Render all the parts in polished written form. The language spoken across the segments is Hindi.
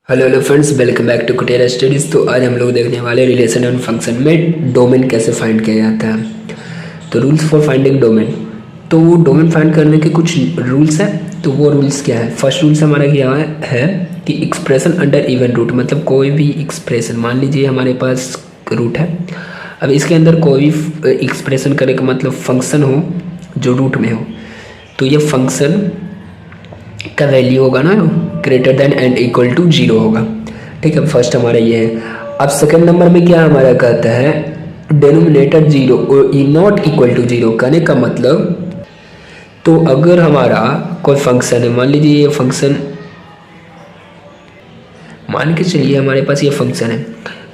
Hello friends, welcome back to कुटेरा स्टडीज़। तो आज हम लोग देखने वाले रिलेशन एंड फंक्शन में डोमेन कैसे फाइंड किया जाता है। तो रूल्स फॉर फाइंडिंग डोमेन। तो डोमेन फाइंड करने के कुछ रूल्स हैं। तो वो रूल्स क्या है? फर्स्ट रूल्स हमारा क्या है कि एक्सप्रेशन अंडर इवन रूट, मतलब कोई भी एक्सप्रेशन, मान लीजिए हमारे पास रूट है, अब इसके अंदर कोई भी एक्सप्रेशन करने का मतलब फंक्शन हो जो रूट में हो, तो ये फंक्शन का वैल्यू होगा ना greater than and equal to 0 होगा। ठीक है, फर्स्ट हमारा ये है। अब सेकंड नंबर में क्या हमारा कहता है, डेनोमिनेटर 0 नॉट इक्वल टू 0। कहने का मतलब, तो अगर हमारा कोई फंक्शन है, मान लीजिए ये फंक्शन, मान के चलिए हमारे पास ये फंक्शन है,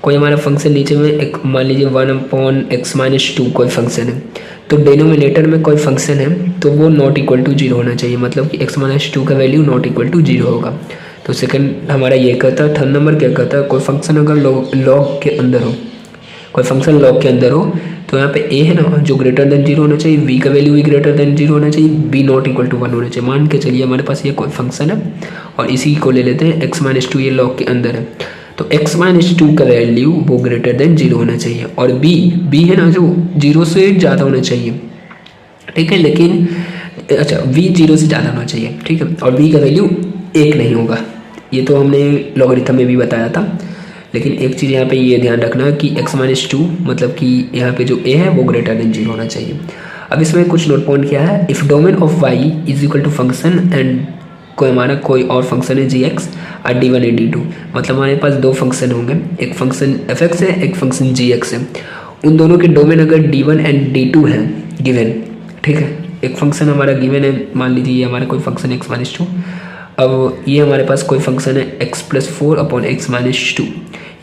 कोई हमारा फंक्शन नीचे में एक, मान लीजिए 1/x-2 कोई फंक्शन है, तो डेनोमिनेटर में कोई फंक्शन है तो वो नॉट इक्वल टू 0 होना चाहिए, मतलब कि x-2 का वैल्यू नॉट इक्वल टू 0 होगा। तो सेकंड हमारा ये कहता है। थर्ड नंबर क्या कहता है, कोई फंक्शन अगर लॉग के अंदर हो, कोई फंक्शन लॉग के अंदर हो, तो यहाँ पे a है ना जो ग्रेटर देन 0 होना चाहिए, v का वैल्यू भी ग्रेटर देन 0 होना चाहिए, b नॉट इक्वल टू 1 होना चाहिए। मान के चलिए हमारे पास ये कोई फंक्शन है और इसी को ले लेते हैं x-2, ये लॉग के अंदर है, तो x-2 का वैल्यू वो ग्रेटर देन 0 होना चाहिए, और b है ना जो 0 से ज़्यादा होना चाहिए। ठीक है, लेकिन अच्छा v 0 से ज़्यादा होना चाहिए, ठीक है, और b का वैल्यू 1 नहीं होगा। ये तो हमने लॉगरिथम में भी बताया था, लेकिन एक चीज़ यहाँ पे ये ध्यान रखना कि x-2 मतलब कि यहाँ पे जो a है वो ग्रेटर देन 0 होना चाहिए। अब इसमें कुछ नोट पॉइंट क्या है, if domain of y is equal to function and कोई हमारा कोई और फंक्शन है g(x) और d1 और d2, मतलब हमारे पास दो फंक्शन होंगे, एक फंक्शन f(x) है, एक फंक्शन g(x) है। उन दोनों के डोमेन अगर d1 एंड d2 है गिवन, ठीक है, एक फंक्शन हमारा गिवन है, मान लीजिए ये हमारा कोई फंक्शन x-2, अब ये हमारे पास कोई फंक्शन है x+4/x-2,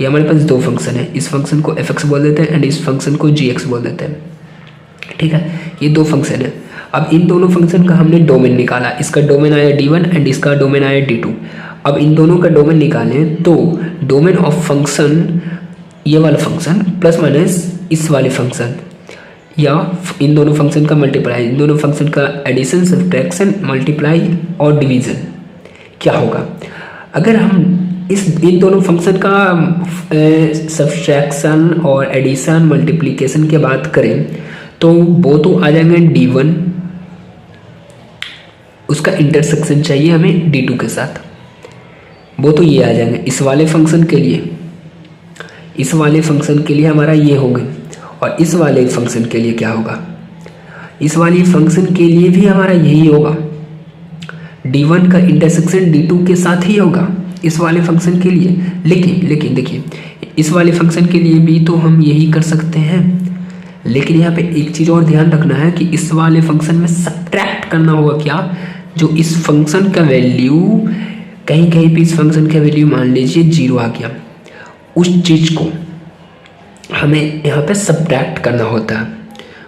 ये हमारे पास दो फंक्शन है, इस फंक्शन को f(x) बोल देते हैं एंड इस फंक्शन को g(x) बोल देते हैं। ठीक है, ये दो फंक्शन है। अब इन दोनों फंक्शन का हमने डोमेन निकाला, इसका डोमेन आया d1 एंड इसका डोमेन आया d2। अब इन दोनों का डोमेन निकालें तो डोमेन ऑफ फंक्शन, ये वाला फंक्शन प्लस माइनस इस वाले फंक्शन, या इन दोनों फंक्शन का मल्टीप्लाई, इन दोनों फंक्शन का एडिशन, सब्ट्रैक्शन, मल्टीप्लाई और डिवीज़न क्या होगा। अगर हम इन दोनों फंक्शन का सब्ट्रैक्शन और एडिशन मल्टीप्लिकेशन की बात करें तो वो तो आ जाएंगे d1, उसका इंटरसेक्शन चाहिए हमें d2 के साथ, वो तो ये आ जाएंगे। इस वाले फंक्शन के लिए, इस वाले फंक्शन के लिए हमारा ये होगा, और इस वाले फंक्शन के लिए क्या होगा, इस वाले फंक्शन के लिए भी हमारा यही होगा, d1 का इंटरसेक्शन d2 के साथ ही होगा इस वाले फंक्शन के लिए। लेकिन देखिए, इस वाले फंक्शन के लिए भी तो हम यही कर सकते हैं, लेकिन यहाँ पे एक चीज़ और ध्यान रखना है कि इस वाले फंक्शन में सब्ट्रैक्ट करना होगा क्या, जो इस फंक्शन का वैल्यू, कहीं कहीं पे इस फंक्शन का वैल्यू मान लीजिए 0 आ गया, उस चीज़ को हमें यहाँ पे सब्ट्रैक्ट करना होता है,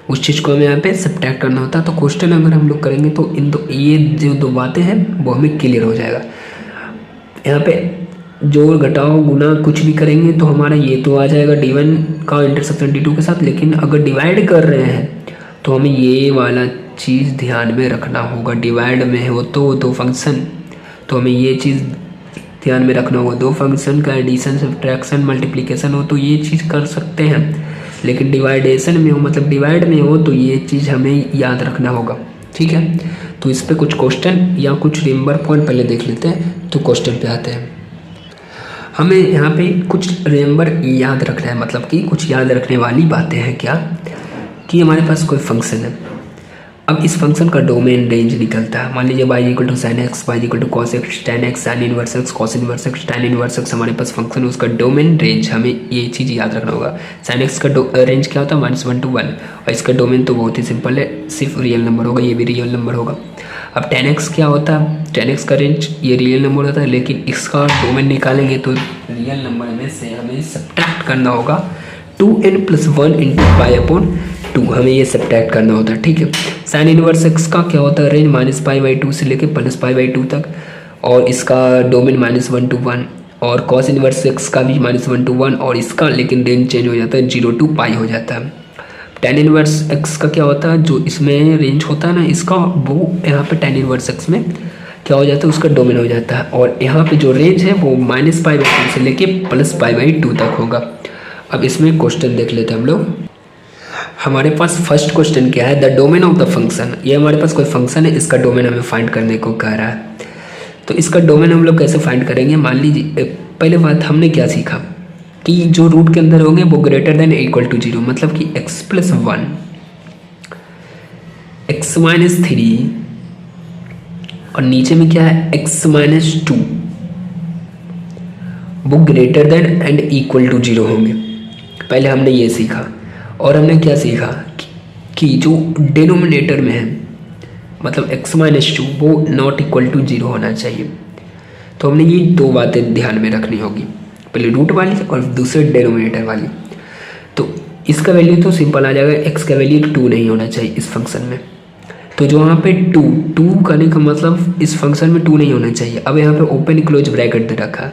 उस चीज़ को हमें यहाँ पे सब्ट्रैक्ट करना होता है। तो क्वेश्चन अगर हम लोग करेंगे तो इन दो, ये जो दो बातें हैं वो हमें क्लियर हो जाएगा। यहाँ पे जोड़ घटाओ गुना कुछ भी करेंगे तो हमारा ये तो आ जाएगा d1 का इंटरसेक्शन d2 के साथ, लेकिन अगर डिवाइड कर रहे हैं तो हमें ये वाला चीज़ ध्यान में रखना होगा। डिवाइड में हो तो दो फंक्शन, तो हमें ये चीज़ ध्यान में रखना होगा, दो फंक्शन का एडिशन, सब्ट्रैक्शन, मल्टीप्लिकेशन हो तो ये चीज़ कर सकते हैं, लेकिन डिवाइडेशन में हो, मतलब डिवाइड में हो, तो ये चीज़ हमें याद रखना होगा। ठीक है, तो इस पर कुछ क्वेश्चन या कुछ रिमेंबर पॉइंट पहले देख लेते हैं, तो क्वेश्चन पे आते हैं। हमें यहाँ पे कुछ रिमेंबर याद रखना है, मतलब कि कुछ याद रखने वाली बातें हैं क्या, कि हमारे पास कोई फंक्शन है, अब इस फंक्शन का डोमेन रेंज निकलता है, मान लीजिए y = sin x, y = cos x, tan x, sin inverse x, cos inverse x, tan inverse x हमारे पास फंक्शन है, उसका डोमेन रेंज, हमें ये चीज़ याद रखना होगा। sin x का रेंज क्या होता है, -1 to 1, और इसका डोमेन तो बहुत ही सिंपल है, सिर्फ रियल नंबर होगा, ये भी रियल नंबर होगा। अब tan x क्या होता है, tan x का रेंज ये रियल नंबर होता है, लेकिन इसका डोमेन निकालेंगे तो रियल नंबर में से हमें सब्ट्रैक्ट करना होगा 2n + 1 × π/2, हमें ये सब्ट्रैक्ट करना होता है। ठीक है, साइन इनवर्स x का क्या होता है, रेंज -π/2 से लेके +π/2 तक, और इसका डोमेन -1 to 1, और कॉस इनवर्स x का भी -1 to 1, और इसका लेकिन रेंज चेंज हो जाता है, 0 to π हो जाता है। tan इनवर्स x का क्या होता है, जो इसमें रेंज होता है ना इसका, वो यहाँ पे tan इनवर्स x में क्या हो जाता है, उसका डोमेन हो जाता है। और यहाँ पे जो रेंज है वो -π/2 से लेके +π/2 तक होगा। अब इसमें क्वेश्चन देख लेते हैं हम लोग। हमारे पास फर्स्ट क्वेश्चन क्या है, the domain of the function. ये हमारे पास कोई फंक्शन है, इसका डोमेन हमें फाइंड करने को कह रहा है। तो इसका डोमेन हम लोग कैसे फाइंड करेंगे, मान लीजिए पहले बात हमने क्या सीखा कि जो रूट के अंदर होंगे वो ग्रेटर देन इक्वल टू 0, मतलब कि x+1 x-3 और नीचे में क्या है x-2 वो greater than and equal to 0 होंगे। पहले हमने ये सीखा। और हमने क्या सीखा कि जो डिनोमिनेटर में है मतलब x-2 वो नॉट इक्वल टू 0 होना चाहिए। तो हमने ये दो बातें ध्यान में रखनी होगी, पहले रूट वाली और दूसरे डिनोमिनेटर वाली। तो इसका वैल्यू तो सिंपल आ जाएगा, x का वैल्यू 2 नहीं होना चाहिए इस फंक्शन में। तो जो यहाँ पे 2 करने का मतलब इस फंक्शन में 2 नहीं होना चाहिए। अब यहाँ पे ओपन क्लोज ब्रैकेट दे रखा है,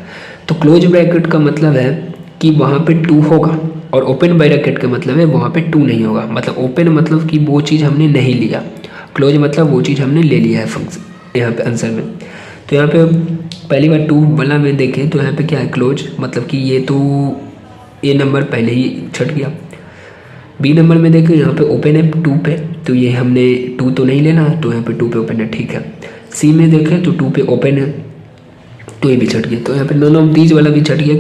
तो क्लोज ब्रैकेट का मतलब है कि वहाँ पे 2 होगा और ओपन ब्रैकेट का मतलब है वहाँ पे 2 नहीं होगा। मतलब ओपन मतलब कि वो चीज़ हमने नहीं लिया, क्लोज मतलब वो चीज़ हमने ले लिया है फंक्शन यहाँ पे आंसर में। तो यहाँ पे पहली बार 2 वाला में देखें तो यहाँ पे क्या है क्लोज, मतलब कि ये तो ए नंबर पहले ही छट गया। बी नंबर में देखें यहाँ पे ओपन है 2 पे, तो ये हमने 2 तो नहीं लेना, तो यहाँ पे 2 पे ओपन है, ठीक है। सी में देखें तो 2 पे ओपन है, तो ये भी छट गया। तो यहाँ पे नन ऑफ दीज वाला भी छट गया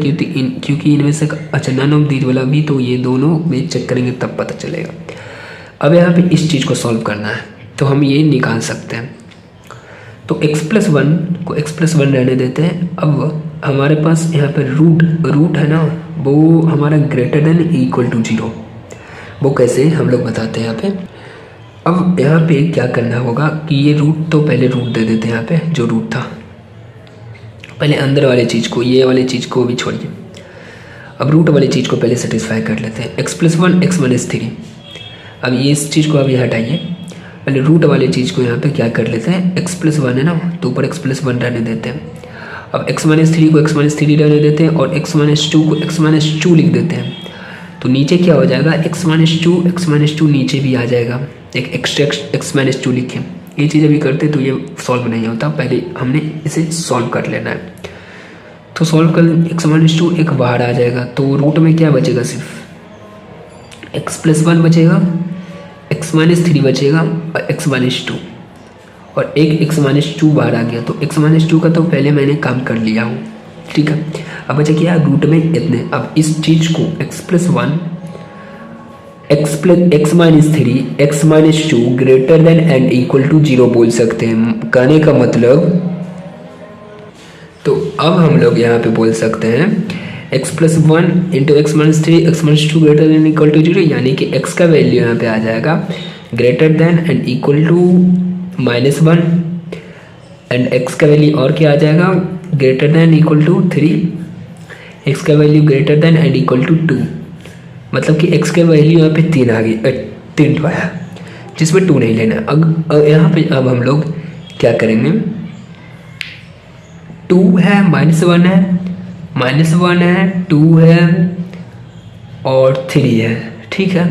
क्योंकि इनमें से अच्छा नन ऑफ दीज वाला भी, तो ये दोनों में चेक करेंगे तब पता चलेगा। अब यहाँ पे इस चीज़ को सॉल्व करना है, तो हम ये निकाल सकते हैं। तो x+1 को x+1 रहने देते हैं। अब हमारे पास यहाँ पे रूट है ना, वो हमारा ग्रेटर देन इक्वल टू 0। वो कैसे हम लोग बताते हैं यहाँ पे। अब यहाँ पे क्या करना होगा कि ये रूट तो पहले रूट दे देते हैं, यहाँ पे जो रूट था पहले अंदर वाले चीज़ को, ये वाले चीज़ को भी छोड़िए। अब रूट वाली चीज़ को पहले सेटिस्फाई कर लेते हैं, x+1 x-3। अब ये इस चीज़ को अभी हटाइए, पहले रूट वाली चीज़ को यहाँ पे क्या कर लेते हैं, x+1 है ना, तो ऊपर x+1 रहने देते हैं। अब x-3 को x-3 रहने देते हैं और x-2 को x-2 लिख देते हैं। तो नीचे क्या हो जाएगा, x-2 नीचे भी आ जाएगा, एक एक्स्ट्रा x-2 लिखें। ये चीज़ अभी करते तो ये सॉल्व नहीं होता, पहले हमने इसे सॉल्व कर लेना है। तो सॉल्व कर x-2 एक बाहर आ जाएगा, तो रूट में क्या बचेगा, सिर्फ x+1 बचेगा, x-3 बचेगा और x-2, और एक x-2 बाहर आ गया। तो x-2 का तो पहले मैंने काम कर लिया हूँ, ठीक है। अब बचा क्या, रूट में इतने। अब इस चीज़ को x+1 x-3 x-2 greater than and equal to 0 बोल सकते हैं। कहने का मतलब, तो अब हम लोग यहाँ पे बोल सकते हैं x+1 into x-3 x-2 greater than equal to 0, यानी कि x का वैल्यू यहाँ पे आ जाएगा greater than and equal to -1 and x का वैल्यू और क्या आ जाएगा, greater than equal to 3, x का value greater than and equal to 2, मतलब कि x के वैल्यू यहाँ पे 3 आ गई, 3 तो आया जिसमें 2 नहीं लेना। अब यहाँ पे अब हम लोग क्या करेंगे, 2 है -1 है, -1 है, 2 है और 3 है, ठीक है।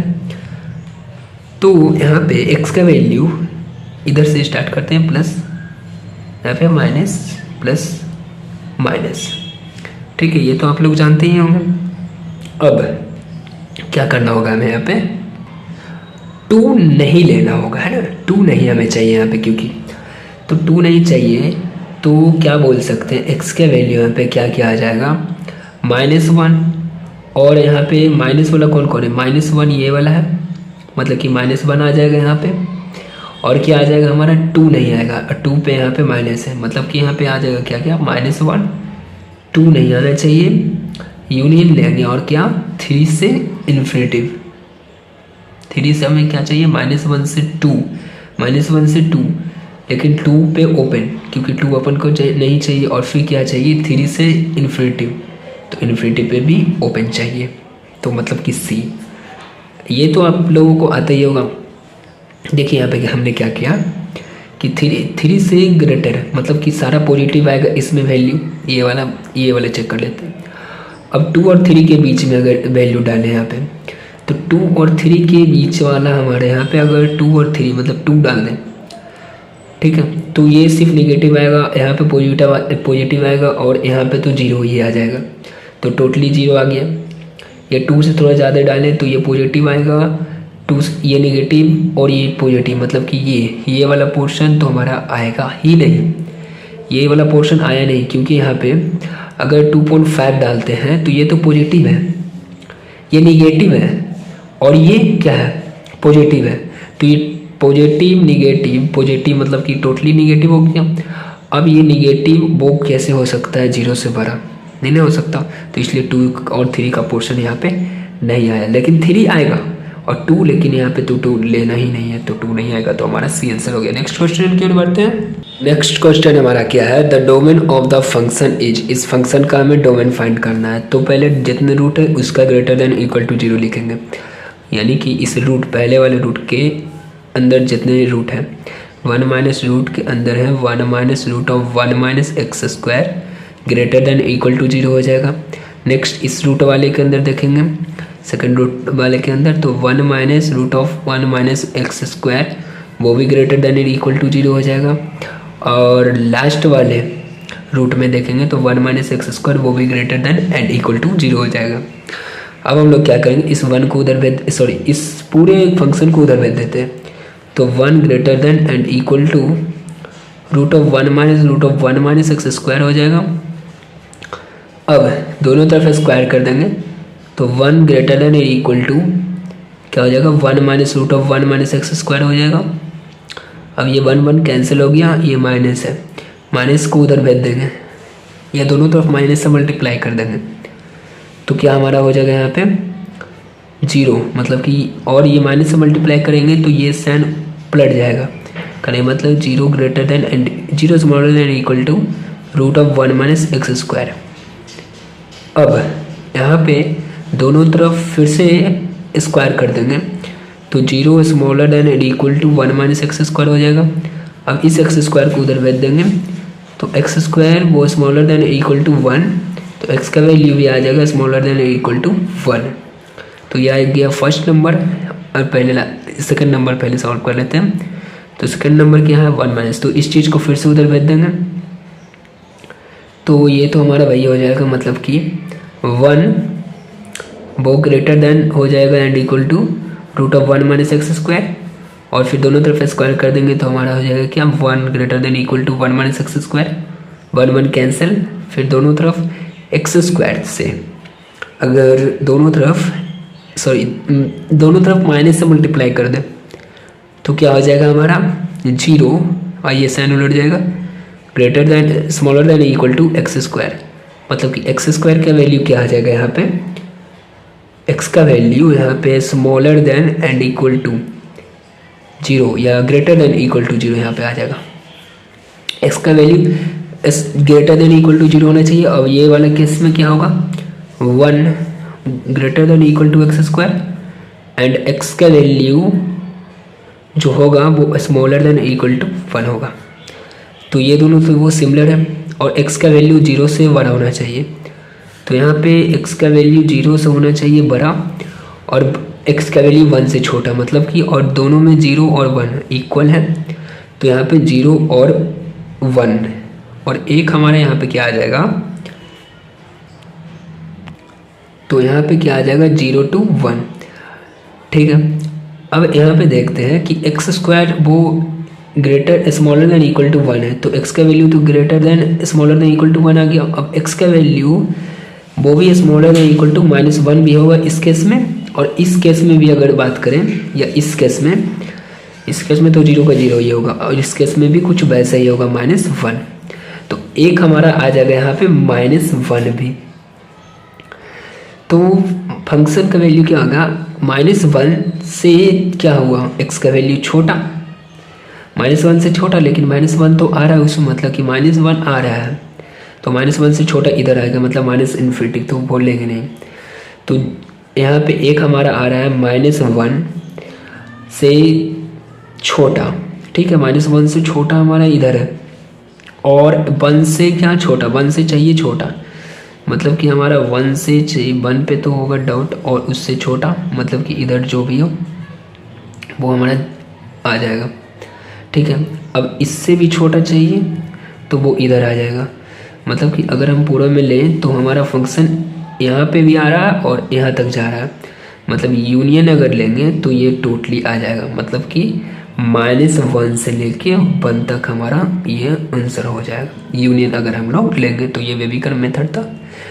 तो यहाँ पे x का वैल्यू इधर से स्टार्ट करते हैं प्लस, यहाँ पे माइनस प्लस माइनस, ठीक है। ये तो आप लोग जानते ही होंगे। अब क्या करना होगा हमें, यहाँ पे 2 नहीं लेना होगा, है ना, 2 नहीं हमें चाहिए यहाँ पे, क्योंकि तो 2 नहीं चाहिए। तो क्या बोल सकते हैं, x के वैल्यू यहाँ पे क्या क्या आ जाएगा, -1, और यहाँ पे माइनस वाला कौन कौन है, -1 ये वाला है, मतलब कि -1 आ जाएगा यहाँ पे, और क्या आ जाएगा हमारा 2 नहीं आएगा, और 2 पे यहाँ पे माइनस है, मतलब कि यहाँ पे आ जाएगा क्या क्या, -1, 2 नहीं आना चाहिए, यूनियन लेंगे और क्या 3 से इन्फिनिटिव, 3 से हमें क्या चाहिए, -1 से 2, -1 से 2, लेकिन 2 पे ओपन, क्योंकि 2 अपन को नहीं चाहिए, और फिर क्या चाहिए 3 से इन्फिनिटिव, तो इन्फिनिटिव पे भी ओपन चाहिए, तो मतलब कि C। ये तो आप लोगों को आता ही होगा। देखिए यहाँ पे हमने क्या किया कि 3 से ग्रेटर, मतलब कि सारा पॉजिटिव आएगा इसमें वैल्यू, ये वाला चेक कर लेते हैं। अब 2 और 3 के बीच में अगर वैल्यू डालें यहाँ पे, तो 2 और 3 के बीच वाला हमारे यहाँ पे अगर 2 और 3 मतलब 2 डाल दें, ठीक है। तो ये सिर्फ निगेटिव आएगा, यहाँ पे पॉजिटिव आएगा और यहाँ पे तो जीरो ये आ जाएगा, तो टोटली जीरो आ गया। ये 2 से थोड़ा ज़्यादा डालें तो ये पॉजिटिव आएगा, 2 ये निगेटिव और ये पॉजिटिव, मतलब कि ये वाला पोर्शन तो हमारा आएगा ही नहीं, ये वाला पोर्शन आया नहीं, क्योंकि यहाँ पे अगर 2.5 डालते हैं तो ये तो पॉजिटिव है, ये निगेटिव है और ये क्या है, पॉजिटिव है। तो ये पॉजिटिव निगेटिव, पॉजिटिव मतलब कि टोटली निगेटिव हो गया। अब ये निगेटिव वो कैसे हो सकता है, 0 से बड़ा नहीं हो सकता, तो इसलिए 2 और 3 का पोर्शन यहाँ पे नहीं आया, लेकिन 3 आएगा और 2, लेकिन यहाँ पे तो 2 लेना ही नहीं है, तो 2 नहीं आएगा, तो हमारा सी आंसर हो गया। नेक्स्ट क्वेश्चन की ओर बढ़ते हैं। नेक्स्ट क्वेश्चन हमारा क्या है, the domain of the function is, इस फंक्शन का हमें डोमेन फाइंड करना है। तो पहले जितने रूट है उसका ग्रेटर देन इक्वल टू 0 लिखेंगे, यानी कि इस रूट पहले वाले रूट के अंदर जितने रूट हैं 1 माइनस रूट के अंदर है 1 minus root of 1 minus x square greater than equal to 0 हो जाएगा। नेक्स्ट इस रूट वाले के अंदर देखेंगे, सेकंड रूट वाले के अंदर, तो 1 minus root of 1 minus x square वो भी ग्रेटर देन इक्वल टू 0 हो जाएगा। और लास्ट वाले रूट में देखेंगे तो 1 माइनस एक्स स्क्वायर वो भी greater than and equal to 0 हो जाएगा। अब हम लोग क्या करेंगे, इस 1 को उधर भेज, सॉरी इस पूरे फंक्शन को उधर भेज देते हैं, तो 1 greater than and equal to root of 1 minus x square हो जाएगा। अब दोनों तरफ स्क्वायर कर देंगे तो 1 greater than and equal to क्या हो जाएगा, 1 minus root of 1 minus x square हो जाएगा। अब ये 1 कैंसिल हो गया, ये माइनस है, माइनस को उधर भेज देंगे, या दोनों तरफ माइनस से मल्टीप्लाई कर देंगे, तो क्या हमारा हो जाएगा यहाँ पे 0, मतलब कि और ये माइनस से मल्टीप्लाई करेंगे तो ये साइन पलट जाएगा, करें मतलब 0 greater than and 0 smaller than equal to root of 1 minus x square. अब यहाँ पे दोनों तरफ फिर से स्क्वायर कर देंगे तो 0 smaller than and equal to 1 minus x square हो जाएगा। अब इस एक्स स्क्वायर को उधर भेज देंगे तो एक्स स्क्वायर वो स्मॉलर देन इक्वल टू 1, तो एक्स का वैल्यू भी आ जाएगा स्मॉलर देन इक्वल टू 1। तो यह आ गया फर्स्ट नंबर, और पहले सेकंड नंबर पहले सॉल्व कर लेते हैं। तो सेकंड नंबर क्या है 1 माइनस, तो इस चीज़ को फिर से उधर भेज देंगे, तो ये तो हमारा वही हो जाएगा, मतलब कि 1 वो ग्रेटर देन हो जाएगा and equal to root of 1 minus x square, और फिर दोनों तरफ स्क्वायर कर देंगे तो हमारा हो जाएगा क्या 1 greater than equal to 1 minus x square, 1 cancel, फिर दोनों तरफ एक्स स्क्वायर से अगर दोनों तरफ माइनस से मल्टीप्लाई कर दें तो क्या हो जाएगा हमारा 0, और ये साइन उलट जाएगा, greater than smaller than equal to x square, मतलब कि एक्स स्क्वायर का वैल्यू क्या आ जाएगा यहाँ पे, एक्स का वैल्यू यहाँ पे smaller than and equal to 0 या ग्रेटर देन इक्वल टू 0 यहाँ पे आ जाएगा। एक्स का value greater than equal to 0 होना चाहिए। अब ये वाला केस में क्या होगा 1 greater than equal to x square and x का वैल्यू जो होगा वो स्मॉलर देन इक्वल टू 1 होगा। तो ये दोनों तो वो सिमिलर है, और x का वैल्यू 0 से बड़ा होना चाहिए, तो यहाँ पे x का वैल्यू 0 से होना चाहिए बड़ा और x का वैल्यू 1 से छोटा, मतलब कि और दोनों में 0 और 1 इक्वल है, तो यहाँ पे 0 और 1 और 1 हमारे यहाँ पे क्या आ जाएगा, तो यहाँ पे क्या आ जाएगा 0 to 1, ठीक है। अब यहाँ पे देखते हैं कि एक्स स्क्वायर वो greater smaller than equal to 1 है, तो x का वैल्यू तो greater than smaller than equal to 1 आ गया। अब x का वैल्यू वो भी स्मॉलर देन इक्वल टू -1 भी होगा इस केस में, और इस केस में भी अगर बात करें, या इस केस में तो 0 का 0 ही होगा, और इस केस में भी कुछ वैसा ही होगा -1, तो एक हमारा आ जाएगा यहाँ पे -1 भी। तो फंक्शन का वैल्यू क्या होगा, -1 से क्या हुआ, x का वैल्यू छोटा, -1 से छोटा, लेकिन -1 तो आ रहा है उसमें, मतलब कि -1 आ रहा है, तो -1 से छोटा इधर आएगा, मतलब -∞, तो बोलेंगे नहीं। तो यहाँ पे एक हमारा आ रहा है -1 से छोटा, ठीक है, -1 से छोटा हमारा इधर है, और 1 से क्या छोटा, 1 से चाहिए छोटा, मतलब कि हमारा 1 से 1 पे तो होगा डॉट, और उससे छोटा मतलब कि इधर जो भी हो वो हमारा आ जाएगा, ठीक है। अब इससे भी छोटा चाहिए तो वो इधर आ जाएगा। मतलब कि अगर हम पूरा में लें तो हमारा फंक्शन यहाँ पे भी आ रहा है और यहाँ तक जा रहा है। मतलब यूनियन अगर लेंगे तो ये टोटली आ जाएगा, मतलब कि -1 से लेके 1 तक हमारा ये आंसर हो जाएगा यूनियन अगर हम लोग लेंगे तो। ये वेविकर मेथड था।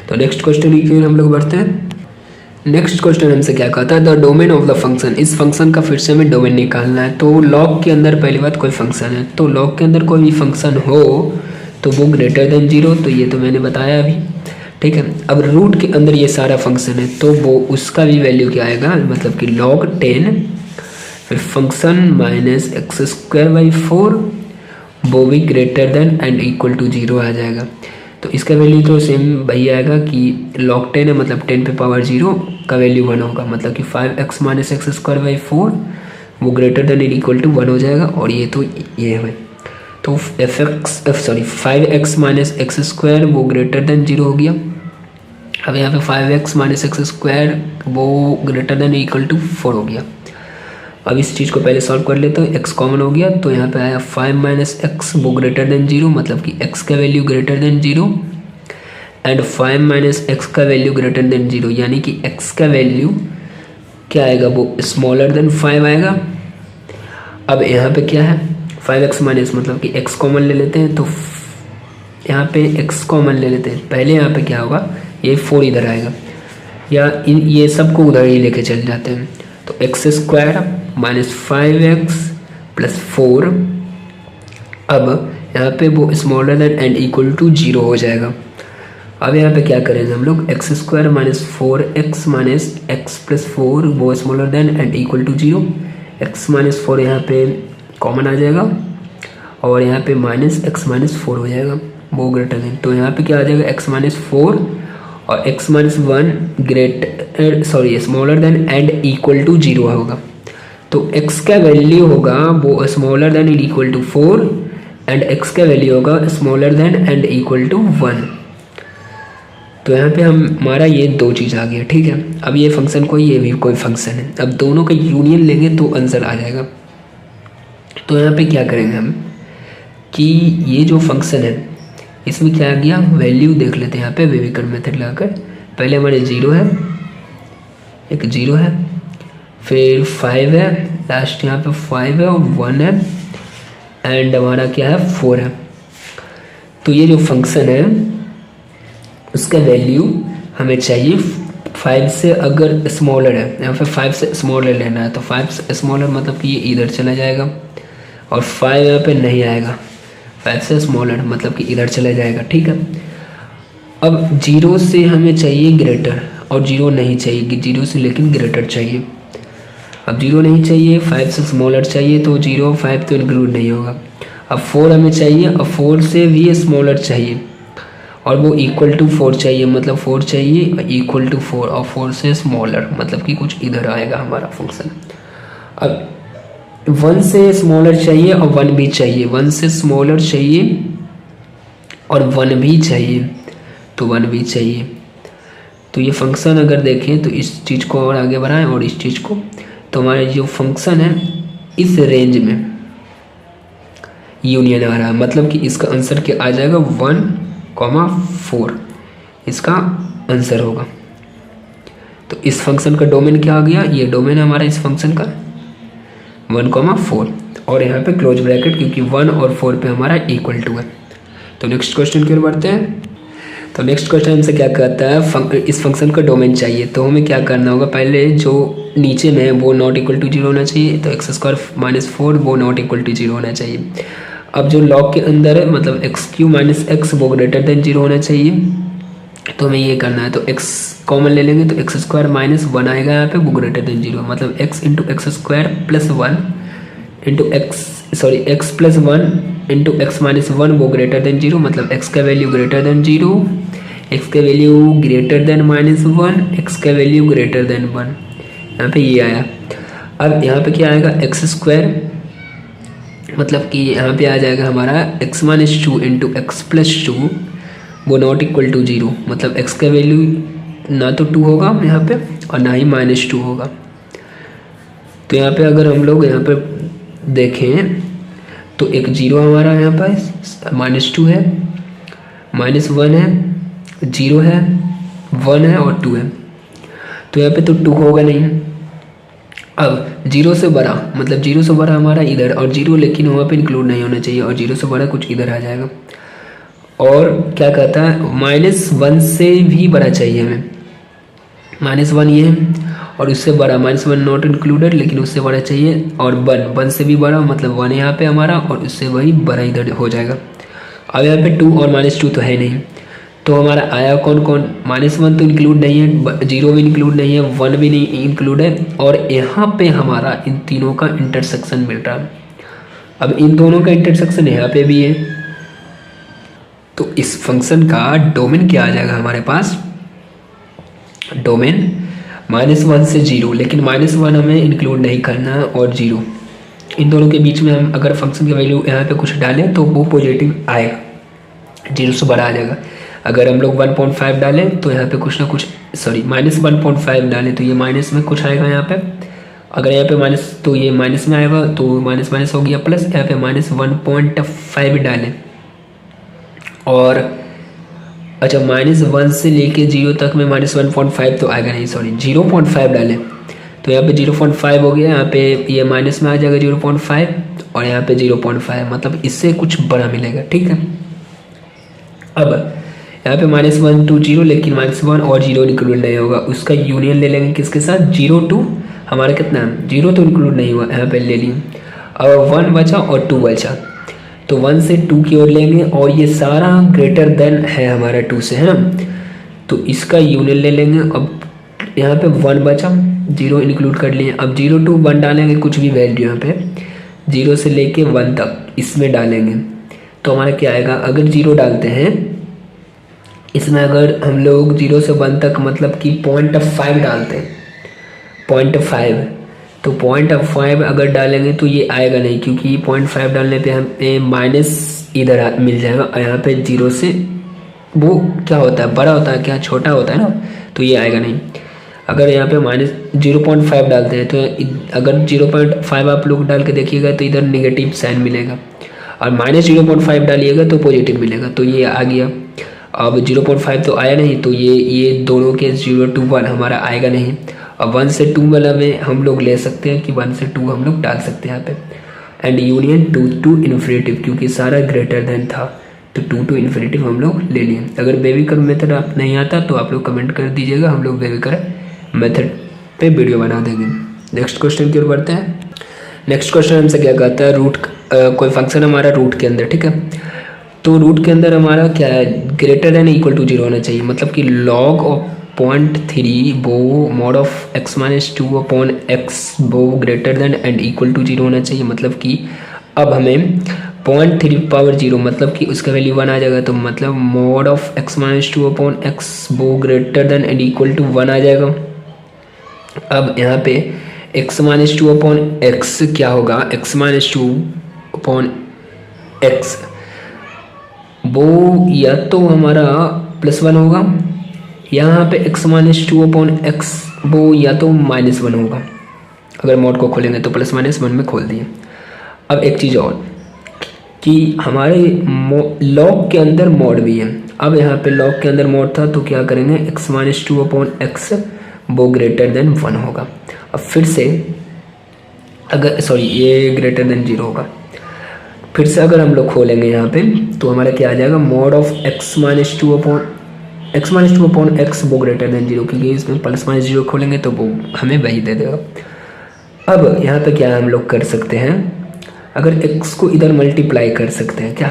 तो नेक्स्ट क्वेश्चन की हम लोग बढ़ते हैं। नेक्स्ट क्वेश्चन हमसे क्या कहता है, the domain of the function. इस फंक्शन का फिर से हमें डोमेन निकालना है। तो लॉग के अंदर पहली बात कोई फंक्शन है, तो लॉग के अंदर कोई भी फंक्शन हो तो वो ग्रेटर देन 0, तो ये तो मैंने बताया अभी, ठीक है। अब रूट के अंदर ये सारा फंक्शन है तो वो उसका भी वैल्यू क्या आएगा, मतलब कि log 10 फिर फंक्शन -x²/4 वो भी greater than and equal to 0 आ जाएगा। तो इसका वैल्यू तो सेम वही आएगा कि log 10 है, मतलब 10 पे पावर 0 का वैल्यू 1 होगा, मतलब कि 5x - x²/4 वो ग्रेटर देन इक्वल टू 1 हो जाएगा। और ये तो ये है, तो 5x - x² वो ग्रेटर देन 0 हो गया। अब यहाँ पे 5x - x² वो ग्रेटर देन इक्वल टू 4 हो गया। अब इस चीज़ को पहले सॉल्व कर लेते हैं। x कॉमन हो गया तो यहाँ पे आया 5 - x वो ग्रेटर देन 0, मतलब कि x का value greater then 0 and 5 - x का वैल्यू ग्रेटर देन 0, यानी कि x का वैल्यू क्या आएगा, वो स्मॉलर देन 5 आएगा। अब यहाँ पे क्या है 5x माइनस, मतलब कि x कॉमन ले लेते हैं, तो यहाँ पे x कॉमन ले लेते हैं। पहले यहाँ पे क्या होगा, ये 4 इधर आएगा, या ये सबको उधर ही लेके चल जाते हैं। तो x² - 5x + 4, अब यहाँ पे वो smaller than and equal to 0 हो जाएगा। अब यहाँ पे क्या करेंगे हम लोग, x² - 4x - x + 4 वो smaller than and equal to 0, x - 4 यहाँ पे कॉमन आ जाएगा और यहाँ पे -x - 4 हो जाएगा वो ग्रेटर देन। तो यहाँ पे क्या आ जाएगा, x - 4 और x - 1 smaller than and equal to 0 होगा। तो x का वैल्यू होगा वो smaller than and equal to 4 and x का वैल्यू होगा smaller than and equal to 1। तो यहाँ पे हमारा ये दो चीज़ आ गया, ठीक है। अब ये फंक्शन कोई, ये भी कोई फंक्शन है, अब दोनों का यूनियन लेंगे तो आंसर आ जाएगा। तो यहाँ पे क्या करेंगे हम कि ये जो फंक्शन है इसमें क्या आ गया, वैल्यू देख लेते हैं यहाँ पे वेविकर मेथड लगाकर। पहले हमारे 0 है, एक 0 है, फिर 5 है, लास्ट यहाँ पे 5 है और 1 है एंड हमारा क्या है 4 है। तो ये जो फंक्शन है उसका वैल्यू हमें चाहिए 5 से, अगर स्मॉलर है यहाँ पे 5 से स्मॉलर लेना है तो 5 से स्मॉलर मतलब कि ये इधर चला जाएगा और 5 यहाँ पे नहीं आएगा, 5 से स्मॉलर मतलब कि इधर चला जाएगा, ठीक है। अब 0 से हमें चाहिए ग्रेटर और 0 नहीं चाहिए, 0 से लेकिन ग्रेटर चाहिए। अब 0 नहीं चाहिए, 5 से स्मॉलर चाहिए, तो 0 5 तो इंक्लूड नहीं होगा। अब 4 हमें चाहिए और 4 से भी स्मॉलर चाहिए और वो इक्वल टू 4 चाहिए, मतलब 4 चाहिए इक्वल टू 4 और 4 से स्मॉलर मतलब कि कुछ इधर आएगा हमारा फंक्शन। अब 1 से स्मॉलर चाहिए और 1 भी चाहिए, 1 से स्मॉलर चाहिए और 1 भी चाहिए, तो 1 भी चाहिए। तो ये फंक्शन अगर देखें तो इस चीज़ को और आगे बढ़ाएं और इस चीज़ को, तो हमारे जो फंक्शन है इस रेंज में यूनियन आ रहा है, मतलब कि इसका आंसर क्या आ जाएगा 1,4 इसका आंसर होगा। तो इस फंक्शन का डोमेन क्या आ गया, ये डोमेन हमारा इस फंक्शन का 1,4 और यहाँ पे क्लोज ब्रैकेट, क्योंकि 1 और 4 पे हमारा इक्वल टू है। तो नेक्स्ट क्वेश्चन की ओर बढ़ते हैं। तो नेक्स्ट क्वेश्चन हमसे क्या कहता है, इस फंक्शन का डोमेन चाहिए, तो हमें क्या करना होगा, पहले जो नीचे में है वो नॉट इक्वल टू 0 होना चाहिए, तो x² - 4 वो नॉट इक्वल टू 0 होना चाहिए। अब जो लॉग के अंदर है मतलब x³ - x वो ग्रेटर देन 0 होना चाहिए, तो हमें ये करना है। तो x कॉमन ले लेंगे तो x² - 1 आएगा यहाँ पे, वो ग्रेटर देन 0, मतलब x × x² + 1 x + 1 × x - 1 वो ग्रेटर देन 0, मतलब x का वैल्यू ग्रेटर देन 0, x का वैल्यू ग्रेटर देन -1, x का वैल्यू ग्रेटर देन 1, यहाँ पे ये आया। अब यहाँ पे क्या आएगा x², मतलब कि यहाँ पे आ जाएगा हमारा x - 2 × x + 2 वो नॉट इक्वल टू 0, मतलब x का वैल्यू ना तो 2 होगा यहाँ पे और ना ही -2 होगा। तो यहाँ पे अगर हम लोग यहाँ पे देखें तो एक जीरो हमारा यहाँ पर -2 है, -1 है, 0 है, 1 है और 2 है। तो यहाँ पे तो 2 होगा नहीं। अब 0 से बड़ा मतलब 0 से बड़ा हमारा इधर, और 0 लेकिन वहाँ पे इंक्लूड नहीं होना चाहिए, और 0 से बड़ा कुछ इधर आ जाएगा। और क्या कहता है, -1 से भी बड़ा चाहिए हमें, -1 ये है, और उससे बड़ा -1 नॉट इंक्लूडेड, लेकिन उससे बड़ा चाहिए, और 1 से भी बड़ा मतलब 1 यहाँ पे हमारा, और उससे वही बड़ा इधर हो जाएगा। अब यहाँ पे 2 और -2 तो है नहीं, तो हमारा आया कौन कौन, -1 तो इंक्लूड नहीं है, 0 भी इंक्लूड नहीं है, 1 भी नहीं इंक्लूड है, और यहाँ पे हमारा इन तीनों का इंटरसेक्शन मिल रहा है। अब इन दोनों का इंटरसेक्शन यहाँ पे भी है, तो इस फंक्शन का डोमेन क्या आ जाएगा हमारे पास, डोमेन -1 से 0, लेकिन -1 हमें इंक्लूड नहीं करना है, और 0 इन दोनों के बीच में हम अगर फंक्शन की वैल्यू यहाँ पे कुछ डालें तो वो पॉजिटिव आएगा, 0 से बड़ा आ जाएगा। अगर हम लोग 1.5 डालें तो यहाँ पे कुछ ना कुछ, सॉरी -1.5 डालें तो ये माइनस में कुछ आएगा यहाँ पे, अगर यहाँ पे माइनस तो ये माइनस में आएगा, तो माइनस माइनस हो गया प्लस, यहाँ पे -1.5 डालें, और अच्छा -1 से लेके 0 तक में -1.5 तो आएगा नहीं, सॉरी 0.5 डालें तो यहाँ पे 0.5 हो गया, यहाँ पे ये माइनस में आ जाएगा 0.5, और यहाँ पे 0.5 मतलब इससे कुछ बड़ा मिलेगा, ठीक है। अब यहाँ पे -1 to 0, लेकिन -1 और 0 इंक्लूड नहीं होगा, उसका यूनियन ले लेंगे किसके साथ, 0 to हमारा कितना है 0 तो इंक्लूड नहीं हुआ, यहाँ पे ले लिए। अब 1 बचा और 2 बचा, तो 1 से 2 की ओर लेंगे, और ये सारा ग्रेटर देन है हमारा 2 से, है ना, तो इसका यूनियन ले लेंगे। अब यहाँ पे 1 बचा, 0 इंक्लूड कर लिए, अब 0 to 1 डालेंगे, कुछ भी वैल्यू यहाँ पे 0 से लेके 1 तक इसमें डालेंगे, तो हमारा क्या आएगा, अगर 0 डालते हैं इसमें, अगर हम लोग 0 से 1 तक मतलब कि 0.5 डालते हैं, 0.5, तो 0.5 अगर डालेंगे तो ये आएगा नहीं, क्योंकि 0.5 डालने पे हमें माइनस इधर मिल जाएगा, और यहाँ पे 0 से वो क्या होता है, बड़ा होता है क्या, छोटा होता है ना, तो ये आएगा नहीं। अगर यहाँ पे -0.5 डालते हैं, तो अगर 0.5 आप लोग डाल के देखिएगा तो इधर नेगेटिव साइन मिलेगा, और -0.5 डालिएगा तो पॉजिटिव मिलेगा, तो ये आ गया। अब 0.5 तो आया नहीं, तो ये दोनों के 0 to 1 हमारा आएगा नहीं। अब 1 से 2 वाला में हम लोग ले सकते हैं कि 1 से 2 हम लोग डाल सकते हैं यहाँ पे, एंड यूनियन 2 to इन्फिनिटिव, क्योंकि सारा ग्रेटर देन था, तो 2 to इन्फिनिटिव हम लोग ले लिए। अगर बेबीकर मेथड आप नहीं आता तो आप लोग कमेंट कर दीजिएगा, हम लोग बेबीकर मेथड पे वीडियो बना देंगे। नेक्स्ट क्वेश्चन की ओर बढ़ते हैं। नेक्स्ट क्वेश्चन हमसे क्या कहता है, रूट कोई फंक्शन हमारा रूट के अंदर, ठीक है, तो रूट के अंदर हमारा क्या है, ग्रेटर देन इक्वल टू 0 होना चाहिए, मतलब कि log ऑफ 0.3 वो mod of x-2 upon x वो greater than and equal to 0 होना चाहिए। मतलब कि अब हमें 0.3 पावर 0 मतलब कि उसका वैल्यू 1 आ जाएगा, तो मतलब mod of x-2 upon x वो greater than and equal to 1 आ जाएगा। अब यहाँ पे x-2 अपॉन x क्या होगा, x-2 अपॉन x वो या तो हमारा +1 होगा, यहाँ पे x-2 अपॉन x वो या तो -1 होगा। अगर मॉड को खोलेंगे तो +-1 में खोल दिए। अब एक चीज़ और कि हमारे लॉग के अंदर मॉड भी है। अब यहाँ पे लॉग के अंदर मॉड था, तो क्या करेंगे, x-2 अपॉन x वो ग्रेटर देन 1 होगा। अब फिर से अगर ये ग्रेटर देन 0 होगा, फिर से अगर हम लोग खोलेंगे यहाँ पे तो हमारा क्या आ जाएगा, mod of x-2 upon x वो ग्रेटर देन 0, क्योंकि इसमें +-0 खोलेंगे तो वो हमें वही दे देगा। अब यहाँ पे क्या हम लोग कर सकते हैं, अगर x को इधर मल्टीप्लाई कर सकते हैं क्या।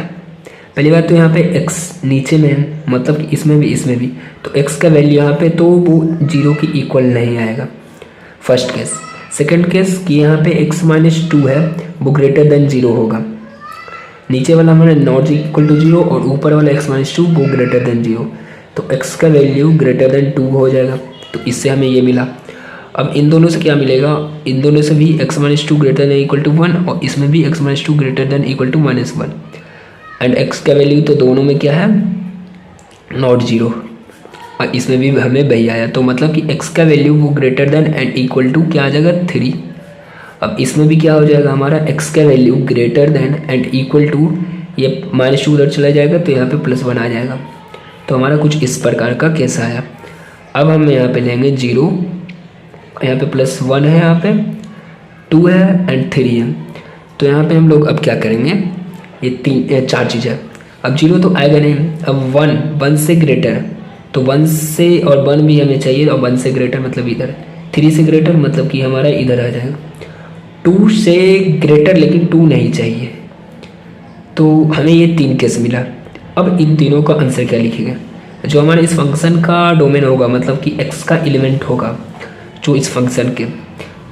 पहली बात तो यहाँ पे x नीचे में है, मतलब कि इसमें भी, तो x का वैल्यू यहाँ पे तो वो 0 के इक्वल नहीं आएगा, फर्स्ट केस। सेकंड केस कि यहाँ पे x-2 है वो ग्रेटर देन 0 होगा, नीचे वाला हमारा नॉट इक्वल टू 0 और ऊपर वाला x-2 वो ग्रेटर देन 0, तो x का वैल्यू ग्रेटर देन 2 हो जाएगा। तो इससे हमें ये मिला। अब इन दोनों से क्या मिलेगा, इन दोनों से भी x-2 greater than equal to 1 और इसमें भी x-2 greater than equal to -1, and x का वैल्यू तो दोनों में क्या है, नॉट 0, और इसमें भी हमें वही आया। तो मतलब कि x का वैल्यू वो greater than and equal to क्या आ जाएगा, 3। अब इसमें भी क्या हो जाएगा हमारा x का value greater than and equal to, ये -2 उधर चला जाएगा तो यहाँ पे +1 आ जाएगा। तो हमारा कुछ इस प्रकार का केस आया। अब हम यहाँ पे लेंगे 0, यहाँ पे +1 है, यहाँ पे 2 है एंड 3 है। तो यहाँ पे हम लोग अब क्या करेंगे, ये 4 चीज़ है। अब 0 तो आएगा नहीं, अब 1 से ग्रेटर, तो 1 से और 1 भी हमें चाहिए, और 1 से ग्रेटर मतलब इधर, 3 से ग्रेटर मतलब कि हमारा इधर आ जाएगा। 2 से ग्रेटर लेकिन 2 नहीं चाहिए, तो हमें ये 3 केस मिला। अब इन तीनों का आंसर क्या लिखेंगे, जो हमारे इस फंक्शन का डोमेन होगा, मतलब कि x का एलिमेंट होगा जो इस फंक्शन के,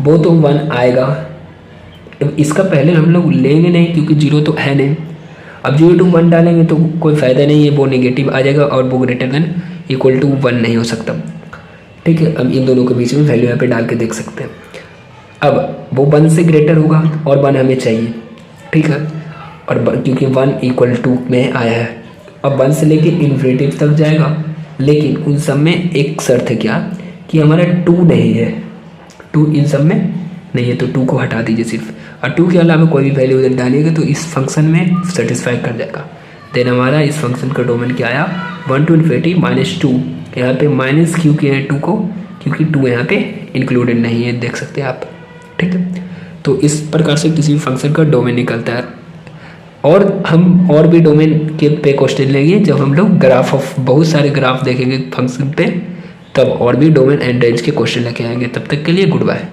वो तो 1 आएगा। अब इसका पहले हम लोग लेंगे नहीं क्योंकि 0 तो है नहीं। अब 0 to 1 डालेंगे तो कोई फ़ायदा नहीं है, वो नेगेटिव आ जाएगा और वो ग्रेटर देन इक्वल टू 1 नहीं हो सकता। ठीक है, अब इन दोनों के बीच में वैल्यू यहाँ पे डाल के देख सकते हैं। अब वो 1 से ग्रेटर होगा और 1 हमें चाहिए, ठीक है, और क्योंकि 1 इक्वल टू में आया है, अब 1 से लेके इन्फिनिटी तक जाएगा, लेकिन उन सब में एक शर्त है क्या, कि हमारा 2 नहीं है, 2 इन सब में नहीं है, तो 2 को हटा दीजिए सिर्फ, और 2 के अलावा कोई भी वैल्यू उधर डालिएगा तो इस फंक्शन में सेटिस्फाई कर जाएगा। देन हमारा इस फंक्शन का डोमेन क्या आया, 1 to infinity -2, यहाँ पे माइनस क्यों किया है 2 को, क्योंकि 2 यहाँ पे इंक्लूडेड नहीं है, देख सकते हैं आप। ठीक है, तो इस प्रकार से किसी भी फंक्शन का डोमेन निकलता है। और हम और भी डोमेन के पे क्वेश्चन लेंगे जब हम लोग ग्राफ ऑफ बहुत सारे ग्राफ देखेंगे फंक्शन पे, तब और भी डोमेन एंड रेंज के क्वेश्चन लेके आएंगे। तब तक के लिए गुड बाय।